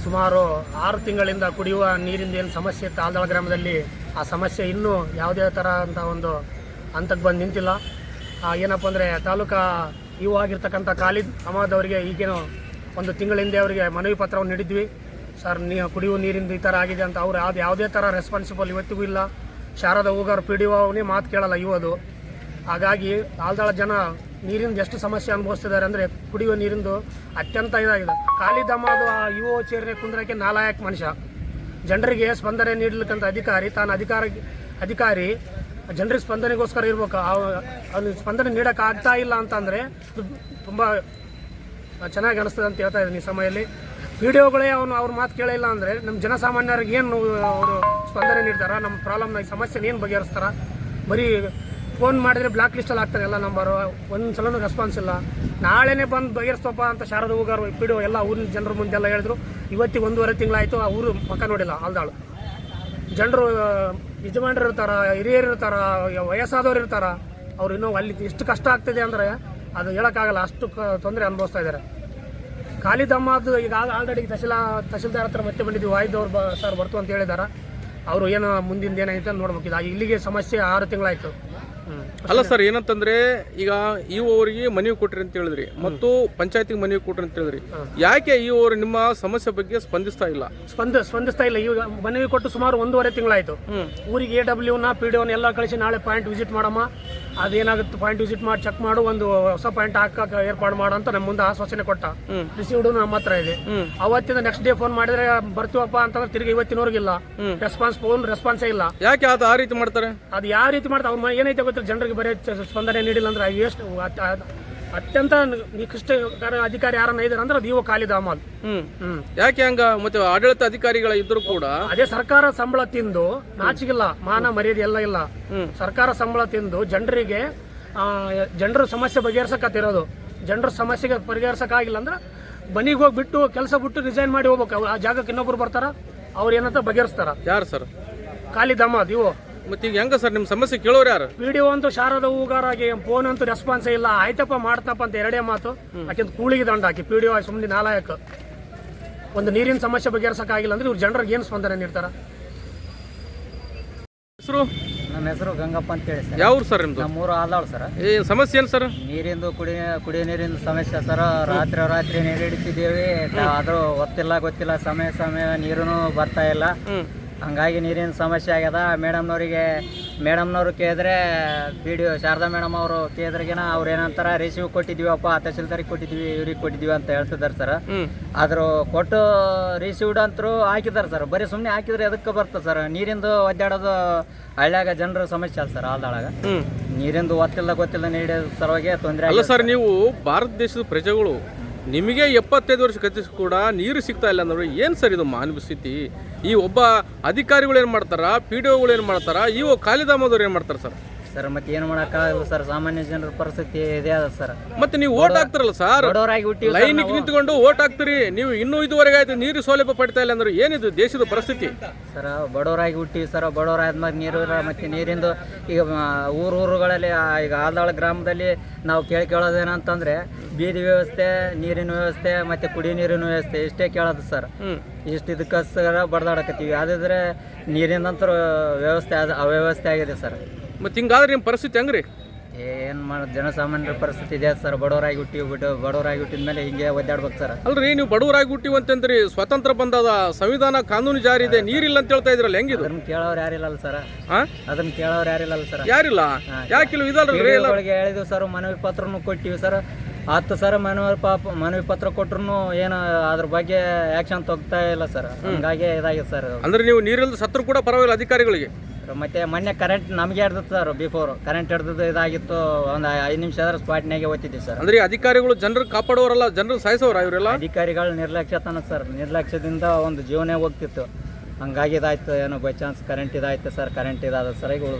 ಸುಮಾರು 6 ತಿಂಗಳಿಂದ ಕುಡಿಯುವ ನೀರಿಂದ ಏನು ಸಮಸ್ಯೆ ಇತ್ತು ಆಲ್ದಾಳ ಗ್ರಾಮದಲ್ಲಿ, ಆ ಸಮಸ್ಯೆ ಇನ್ನೂ ಯಾವುದೇ ಥರ ಅಂತ ಒಂದು ಹಂತಕ್ಕೆ ಬಂದು ನಿಂತಿಲ್ಲ. ಏನಪ್ಪ ಅಂದರೆ ತಾಲೂಕಾ ಇವು ಆಗಿರ್ತಕ್ಕಂಥ ಖಾಲಿದ್ ಅಹಮದ್ ಅವರಿಗೆ ಈಗೇನು 1 ತಿಂಗಳ ಹಿಂದೆ ಅವರಿಗೆ ಮನವಿ ಪತ್ರವನ್ನು ನೀಡಿದ್ವಿ. ಸರ್, ನೀವು ಕುಡಿಯುವ ನೀರಿಂದ ಈ ಥರ ಆಗಿದೆ ಅಂತ. ಅವ್ರು ಯಾವುದೇ ಥರ ರೆಸ್ಪಾನ್ಸಿಬಲ್ ಇವತ್ತಿಗೂ ಇಲ್ಲ. ಶಾರದಾ ಹೂಗಾರ್ PDO ಅವನೇ ಮಾತು ಕೇಳಲ್ಲ ಇವತ್ತು. ಹಾಗಾಗಿ ಆಲ್ದಾಳ ಜನ ನೀರಿಂದ ಎಷ್ಟು ಸಮಸ್ಯೆ ಅನುಭವಿಸ್ತಿದ್ದಾರೆ ಅಂದರೆ ಕುಡಿಯುವ ನೀರಿಂದು ಅತ್ಯಂತ ಇದಾಗಿದೆ. ಖಾಲಿದ್ ಅಹಮದ್ UO ಚೇರ್ನೆ ಕುಂದ್ರಕ್ಕೆ ನಾಲಾಯಕ್ ಮನುಷ್ಯ. ಜನರಿಗೆ ಸ್ಪಂದನೆ ನೀಡಲಿಕ್ಕಂಥ ಅಧಿಕಾರಿ ಜನರಿಗೆ ಸ್ಪಂದನೆಗೋಸ್ಕರ ಇರ್ಬೇಕು. ಅವ್ನು ಸ್ಪಂದನೆ ನೀಡೋಕ್ಕಾಗ್ತಾ ಇಲ್ಲ ಅಂತಂದರೆ ತುಂಬ ಚೆನ್ನಾಗಿ ಅನಿಸ್ತದೆ ಅಂತ ಹೇಳ್ತಾ ಇದ್ದೀನಿ. ಈ ಸಮಯದಲ್ಲಿ PDOಗಳೇ ಅವ್ರ ಮಾತು ಕೇಳಿಲ್ಲ ಅಂದರೆ ನಮ್ಮ ಜನಸಾಮಾನ್ಯರಿಗೆ ಏನು ಅವರು ಸ್ಪಂದನೆ ನೀಡ್ತಾರೆ? ನಮ್ಮ ಪ್ರಾಬ್ಲಮ್ನ ಸಮಸ್ಯೆನ ಏನು ಬಗೆಹರಿಸ್ತಾರೆ? ಬರೀ ಫೋನ್ ಮಾಡಿದರೆ ಬ್ಲಾಕ್ ಲಿಸ್ಟಲ್ಲಿ ಆಗ್ತಾನೆ ಎಲ್ಲ ನಂಬರು. ಒಂದು ಸಲನೂ ರೆಸ್ಪಾನ್ಸ್ ಇಲ್ಲ. ನಾಳೆನೇ ಬಂದು ಬಗೆಹರಿಸ್ತಪ್ಪ ಅಂತ ಶಾರದಾ ಹೂಗಾರ್ PDO ಎಲ್ಲ ಊರಿನ ಜನರ ಮುಂದೆಲ್ಲ ಹೇಳಿದ್ರು. ಇವತ್ತಿಗೆ 1.5 ತಿಂಗಳಾಯಿತು, ಆ ಊರು ಮಕ್ಕ ನೋಡಿಲ್ಲ ಆಲ್ದಾಳು. ಜನರು ಯಜಮಾನರು ಇರ್ತಾರ, ಹಿರಿಯರು ಇರ್ತಾರ, ವಯಸ್ಸಾದವ್ರು ಇರ್ತಾರ. ಅವ್ರು ಇನ್ನೂ ಅಲ್ಲಿ ಎಷ್ಟು ಕಷ್ಟ ಆಗ್ತಿದೆ ಅಂದರೆ ಅದು ಹೇಳೋಕ್ಕಾಗಲ್ಲ, ಅಷ್ಟು ತೊಂದರೆ ಅನುಭವಿಸ್ತಾ ಇದ್ದಾರೆ. ಖಾಲಿದ್ ಅಹಮದ್ ಈಗ ಆಲ್ರೆಡಿ ತಹಶೀಲ್ದಾರ್ ಹತ್ರ ಮತ್ತೆ ಬಂದಿದ್ವಿ. ವಾಯ್ದವ್ರು ಸರ್ ಬರ್ತು ಅಂತ ಹೇಳಿದಾರ. ಅವರು ಏನು ಮುಂದಿನ ಏನೈತೆ ಅಂತ ನೋಡ್ಬೇಕಿದೆ. ಇಲ್ಲಿಗೆ ಸಮಸ್ಯೆ 6 ತಿಂಗಳಾಯಿತು. ಅಲ್ಲ ಸರ್, ಏನಂತಂದ್ರೆ ಈಗ ಅವರಿಗೆ ಮನವಿ ಕೊಟ್ರಿ ಅಂತ ಹೇಳಿದ್ರಿ ಮತ್ತು ಪಂಚಾಯತಿಗೆ ಮನವಿ ಕೊಟ್ರಿ ಅಂತ ಹೇಳಿದ್ರಿ. ಯಾಕೆ ಅವರು ನಿಮ್ಮ ಸಮಸ್ಯೆ ಬಗ್ಗೆ ಸ್ಪಂದಿಸ್ತಾ ಇಲ್ಲ? ಸ್ಪಂದಿಸ್ತಾ ಇಲ್ಲ. ಈಗ ಮನವಿ ಕೊಟ್ಟು ಸುಮಾರು 1.5 ತಿಂಗಳಾಯ್ತು. ಊರಿಗೆ AWನ PDOನ ಎಲ್ಲ ಕಳಿಸಿ ನಾಳೆ ಪಾಯಿಂಟ್ ವಿಸಿಟ್ ಮಾಡಮ್ಮ, ಅದೇನಾಗುತ್ತೆ ಪಾಯಿಂಟ್ ವಿಸಿಟ್ ಮಾಡಿ ಚೆಕ್ ಮಾಡು, ಒಂದು ಹೊಸ ಪಾಯಿಂಟ್ ಹಾಕಕ್ಕೆ ಏರ್ಪಾಡು ಮಾಡು ಅಂತ ನಮ್ಮ ಮುಂದೆ ಆಶ್ವಾಸನೆ ಕೊಟ್ಟ. ರಿಸೀವ್ಡ್ ನಮ್ಮ ಹತ್ರ ಇದೆ. ಅವತ್ತಿಂದ ನೆಕ್ಸ್ಟ್ ಡೇ ಫೋನ್ ಮಾಡಿದ್ರೆ ಬರ್ತೀವಪ್ಪ ಅಂತಂದ್ರೆ ತಿರುಗಿ ಇವತ್ತಿನವರೆಗಿಲ್ಲ ರೆಸ್ಪಾನ್ಸೇ ಇಲ್ಲ. ಯಾಕೆ ಅದು ಆ ರೀತಿ ಮಾಡ್ತಾರೆ? ಅದು ಯಾವ ರೀತಿ ಮಾಡ್ತಾರೆ ಅವ್ರು ಏನೈತೆ ಗೊತ್ತಿಲ್ಲ. ಜನರಿಗೆ ಬರೀ ಸ್ಪಂದನೆ ನೀಡಿಲ್ಲ ಅಂದ್ರೆ ಎಷ್ಟು ಅತ್ಯಂತ ನಿಕೃಷ್ಟ ಅಧಿಕಾರಿ ಯಾರನ್ನ ಇದಾರೆ ಅಂದ್ರೆ ಅದು UO ಖಾಲಿದ್ ಅಹಮದ್. ಯಾಕೆ ಹಂಗ? ಮತ್ತೆ ಆಡಳಿತ ಅಧಿಕಾರಿಗಳ ಇದ್ರು ಕೂಡ ಅದೇ ಸರ್ಕಾರ ಸಂಬಳ ತಿಂದು ನಾಚಿಗಿಲ್ಲ, ಮಾನ ಮರ್ಯಾದೆ ಎಲ್ಲ ಇಲ್ಲ. ಸರ್ಕಾರ ಸಂಬಳ ತಿಂದು ಜನರ ಸಮಸ್ಯೆ ಬಗೆಹರಿಸಕತ್ತಿರೋದು. ಜನರ ಸಮಸ್ಯೆಗೆ ಪರಿಹರಿಸಕ್ಕಾಗಿಲ್ಲ ಅಂದ್ರೆ ಮನೆಗೆ ಹೋಗಿ ಬಿಟ್ಟು ಕೆಲಸ ಬಿಟ್ಟು ರಿಸೈನ್ ಮಾಡಿ ಹೋಗ್ಬೇಕು. ಆ ಜಾಗಕ್ಕೆ ಇನ್ನೊಬ್ರು ಬರ್ತಾರ, ಅವ್ರು ಏನಂತ ಬಗೆಹರಿಸ್ತಾರ. ಯಾರು ಸರ್? ಖಾಲಿದ್ ಅಹಮದ್ UO. ಮತ್ತೆ ಈಗ ಹೆಂಗ ಸರ್ ನಿಮ್ ಸಮಸ್ಯೆ ಕೇಳೋರು ಯಾರು? PDO ಅಂತೂ ಶಾರದಾ ಹೂಗಾರಾಗಿ ಫೋನ್ ಅಂತೂ ರೆಸ್ಪಾನ್ಸೇ ಇಲ್ಲ. ಆಯ್ತಪ್ಪ ಮಾಡ್ತಪ್ಪ ಅಂತ 2 ಮಾತು. ಯಾಕೆಂತ ಕೂಳಿಗೆ ದಂಡ ಹಾಕಿ PDO ಸುಮ್ಮನೆ ನಾಲಾಯಕ. ಒಂದು ನೀರಿನ ಸಮಸ್ಯೆ ಬಗೆಹರಿಸಕ್ಕಾಗಿಲ್ಲ ಅಂದ್ರೆ ಇವ್ರು ಜನರಿಗೆ ಏನು ಸ್ಪಂದನೆ ನೀಡ್ತಾರ? ಹೆಸರು? ನಮ್ಮ ಹೆಸರು ಗಂಗಪ್ಪ ಅಂತ ಹೇಳಿ ಸರ್. ಯಾವ ಸರ್ ನಿಮ್ದು? ನಮ್ಮೂರು ಆಲ್ದಾಳ್ ಸರ್. ಸಮಸ್ಯೆ ಏನು ಸರ್? ನೀರಿಂದು ಕುಡಿಯೋ ನೀರಿನ ಸಮಸ್ಯೆ ಸರ್. ರಾತ್ರಿ ನೀರು ಹಿಡಿತಿದ್ದೇವೆ, ಆದ್ರೂ ಗೊತ್ತಿಲ್ಲ ಸಮಯ ನೀರು ಬರ್ತಾ ಇಲ್ಲ. ಹಂಗಾಗಿ ನೀರಿನ ಸಮಸ್ಯೆ ಆಗ್ಯದ. ಮೇಡಮ್ನವ್ರು ಕೇಳಿದ್ರೆ PDO ಶಾರದಾ ಮೇಡಮ್ ಅವರು ಕೇಳಿದ್ರಗಿನ ಅವ್ರು ಏನಂತಾರ, ರಿಸೀವ್ ಕೊಟ್ಟಿದ್ದೀವಪ್ಪ, ತಹಶೀಲ್ದಾರಿಗೆ ಕೊಟ್ಟಿದ್ವಿ, ಇವ್ರಿಗೆ ಕೊಟ್ಟಿದ್ದೀವಿ ಅಂತ ಹೇಳ್ತಿದ್ದಾರೆ ಸರ್. ಆದ್ರೂ ಕೊಟ್ಟು ರಿಸೀವ್ಡ್ ಅಂತರೂ ಹಾಕಿದಾರೆ ಸರ್. ಬರೀ ಸುಮ್ಮನೆ ಹಾಕಿದ್ರೆ ಅದಕ್ಕೆ ಬರ್ತದೆ ಸರ್. ನೀರಿಂದು ಒದ್ದಾಡೋದು ಹಳ್ಳ್ಯಾಗ ಜನರ ಸಮಸ್ಯೆ ಅಲ್ಲ ಸರ್. ಆಲ್ದಾಳಾಗ ನೀರಿಂದು ಗೊತ್ತಿಲ್ಲ ನೀಡೋ ಸಲುವಾಗಿ ತೊಂದರೆ ಅಲ್ಲ ಸರ್. ನೀವು ಭಾರತ ದೇಶದ ಪ್ರಜೆಗಳು, ನಿಮಗೆ 75 ವರ್ಷ ಕತ್ತಿಸ್ ಕೂಡ ನೀರು ಸಿಗ್ತಾ ಇಲ್ಲ ಅಂದ್ರೆ ಏನು ಸರ್ ಇದು ಮಾನವ ಸ್ಥಿತಿ? ಈ ಒಬ್ಬ ಅಧಿಕಾರಿಗಳು ಏನು ಮಾಡ್ತಾರ, PDOಗಳು ಏನು ಮಾಡ್ತಾರ, UO ಖಾಲಿದ್ ಅಹಮದ್ ಅವ್ರು ಏನು ಮಾಡ್ತಾರೆ ಸರ್? ಮತ್ತೆ ಏನು ಮಾಡೋಕ್ಕಾಗಲ್ಲ ಸರ್. ಸಾಮಾನ್ಯ ಜನರ ಪರಿಸ್ಥಿತಿ ಇದೆ ಅದ ಸರ್. ಮತ್ತೆ ನೀವು ಓಟ್ ಹಾಕ್ತಾರಲ್ಲ ಸರ್, ಲೈನಿಗೆ ನಿಂತ್ಕೊಂಡು ಓಟ್ ಹಾಕ್ತೀರಿ. ನೀವು ಇನ್ನೂ ಇದುವರೆಗೆ ಆಯ್ತು ನೀರು ಸೌಲಭ್ಯ ಪಡ್ತಾ ಇಲ್ಲ ಅಂದ್ರೆ ಏನಿದು ದೇಶದ ಪರಿಸ್ಥಿತಿ? Sir, ಬಡವರಾಗಿ ಹುಟ್ಟಿವಿ sir. ಬಡವರಾದ್ಮೇಲೆ ನೀರು ಮತ್ತೆ ನೀರಿಂದು ಈಗ ಊರುಗಳಲ್ಲಿ ಈಗ ಆಲ್ದಾಳ ಗ್ರಾಮದಲ್ಲಿ ನಾವು ಕೇಳೋದೇನಂತಂದ್ರೆ ಬೀದಿ ವ್ಯವಸ್ಥೆ, ನೀರಿನ ವ್ಯವಸ್ಥೆ ಮತ್ತೆ ಕುಡಿಯೋ ನೀರಿನ ವ್ಯವಸ್ಥೆ ಇಷ್ಟೇ ಕೇಳೋದು ಸರ್. ಇದಕ್ಕೋಸ್ಕರ ಬಡ್ದಾಡಕತ್ತೀವಿ. ಅದಾದ್ರೆ ನೀರಿನಂತರ ವ್ಯವಸ್ಥೆ ಅವ್ಯವಸ್ಥೆ ಆಗಿದೆ ಸರ್. ಮತ್ತೆ ಹಿಂಗಾದ್ರೆ ನಿಮ್ಮ ಪರಿಸ್ಥಿತಿ ಹೆಂಗ್ರಿ? ಏನು ಮಾಡೋದು, ಜನಸಾಮಾನ್ಯರ ಪರಿಸ್ಥಿತಿ ಇದೆ ಸರ್. ಬಡವರಾಗಿ ಹುಟ್ಟಿದ ಮೇಲೆ ಹಿಂಗೆ ಒದ್ದಾಡ್ಬೇಕು ಸರ್. ಅಲ್ರಿ, ನೀವು ಬಡವರಾಗಿ ಹುಟ್ಟಿವಿ ಅಂತಂದ್ರಿ, ಸ್ವತಂತ್ರ ಬಂದದ, ಸಂವಿಧಾನ ಕಾನೂನು ಜಾರಿ ಇದೆ, ನೀರಿಲ್ಲ ಅಂತ ಹೇಳ್ತಾ ಇದ್ರಲ್ಲ, ಹೆಂಗಿದು? ಅದನ್ನ ಕೇಳೋರು ಯಾರಿಲ್ಲ ಸರ್. ಅದನ್ನ ಕೇಳೋರು ಯಾರಿಲ್ಲ ಸರ್. ಯಾರಿಲ್ಲ? ಯಾಕಿಲ್ಲ? ಇದಲ್ರಿ ಹೇಳಿದ್ವಿ ಸರ್. ಮನವಿ ಪತ್ರನು ಕೊಟ್ಟಿವಿ ಸರ್. ಆತು ಸರ್. ಮನವಿ ಪತ್ರ ಕೊಟ್ರು ಏನು ಅದ್ರ ಬಗ್ಗೆ ಆಕ್ಷನ್ ತಗೋತಾ ಇಲ್ಲ ಸರ್. ಹಂಗಾಗಿ ಇದಾಗಿದೆ ಸರ್. ಅಂದ್ರೆ ನೀವು ನೀರಿಲ್ಲದ ಸತ್ರು ಕೂಡ ಪರವಾಗಿಲ್ಲ ಅಧಿಕಾರಿಗಳಿಗೆ? ಮತ್ತೆ ಮೊನ್ನೆ ಕರೆಂಟ್ ನಮಗೆ ಹಿಡ್ದಿತ್ತು ಸರ್. ಬಿಫೋರ್ ಕರೆಂಟ್ ಹಿಡ್ದು ಇದಾಗಿತ್ತು. ಒಂದು 5 ನಿಮಿಷ ಆದ್ರೆ ಸ್ಪಾಟ್ನಾಗೆ ಓದ್ತಿದ್ವಿ ಸರ್. ಅಂದ್ರೆ ಅಧಿಕಾರಿಗಳು ಜನರು ಕಾಪಾಡೋರಲ್ಲ, ಜನರು ಸಾಯಿಸೋರ ಇವರೆಲ್ಲ? ಅಧಿಕಾರಿಗಳು ನಿರ್ಲಕ್ಷ್ಯತನ ಸರ್. ನಿರ್ಲಕ್ಷ್ಯದಿಂದ ಒಂದು ಜೀವನೇ ಹೋಗ್ತಿತ್ತು. ಹಂಗಾಗಿ ಇದಾಯ್ತು ಏನೋ ಬೈ ಚಾನ್ಸ್ ಕರೆಂಟ್ ಇದಾಯ್ತು ಸರ್. ಕರೆಂಟ್ ಇದಾದ ಸರ್. ಈಗ